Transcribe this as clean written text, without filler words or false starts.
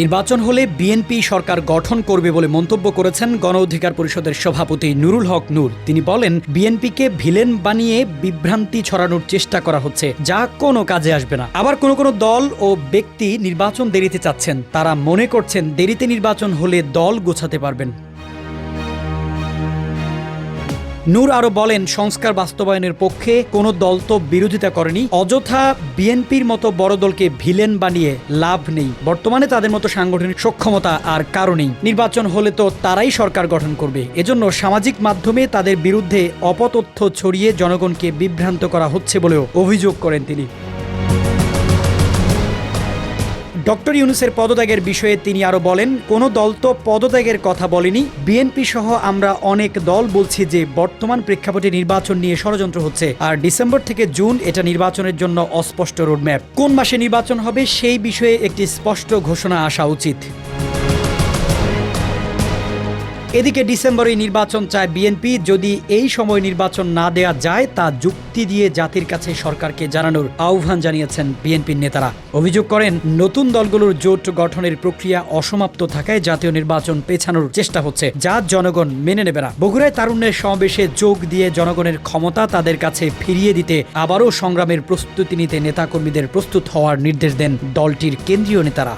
নির্বাচন হলে বিএনপি সরকার গঠন করবে বলে মন্তব্য করেছেন গণ অধিকার পরিষদের সভাপতি নুরুল হক নূর। তিনি বলেন, বিএনপিকে ভিলেন বানিয়ে বিভ্রান্তি ছড়ানোর চেষ্টা করা হচ্ছে, যা কোনো কাজে আসবে না। আবার কোনো দল ও ব্যক্তি নির্বাচন দেরিতে চাচ্ছেন, তারা মনে করছেন দেরিতে নির্বাচন হলে দল গোছাতে পারবেন। নূর আরো বলেন, সংস্কার বাস্তবায়নের পক্ষে কোনো দল তো বিরোধিতা করেনি। অযথা বিএনপির মতো বড় দলকে ভিলেন বানিয়ে লাভ নেই। বর্তমানে তাদের মতো সাংগঠনিক সক্ষমতা আর কারণেই। নির্বাচন হলে তো তারাই সরকার গঠন করবে। এজন্য সামাজিক মাধ্যমে তাদের বিরুদ্ধে অপতথ্য ছড়িয়ে জনগণকে বিভ্রান্ত করা হচ্ছে বলেও অভিযোগ করেন তিনি। ডক্টর ইউনূসের পদত্যাগের বিষয়ে তিনি আরো বলেন, কোনো দল তো পদত্যাগের কথা বলেনি। বিএনপি সহ আমরা অনেক দল বলছি যে বর্তমান প্রেক্ষাপটে নির্বাচন নিয়ে ষড়যন্ত্র হচ্ছে, আর ডিসেম্বর থেকে জুন এটা নির্বাচনের জন্য অস্পষ্ট রোডম্যাপ। কোন মাসে নির্বাচন হবে সেই বিষয়ে একটি স্পষ্ট ঘোষণা আসা উচিত। এদিকে ডিসেম্বরে নির্বাচন চায় বিএনপি। যদি এই সময় নির্বাচন না দেয়া যায় তা যুক্তি দিয়ে জাতির কাছে সরকারকে জানানোর আহ্বান জানিয়েছেন বিএনপির নেতারা। অভিযোগ করেন, নতুন দলগুলোর জোট গঠনের প্রক্রিয়া অসমাপ্ত থাকায় জাতীয় নির্বাচন পেছানোর চেষ্টা হচ্ছে, যা জনগণ মেনে নেবে না। বগুড়ায় তারুণ্যের সমাবেশে যোগ দিয়ে জনগণের ক্ষমতা তাদের কাছে ফিরিয়ে দিতে আবারও সংগ্রামের প্রস্তুতি নিতে নেতাকর্মীদের প্রস্তুত হওয়ার নির্দেশ দেন দলটির কেন্দ্রীয় নেতারা।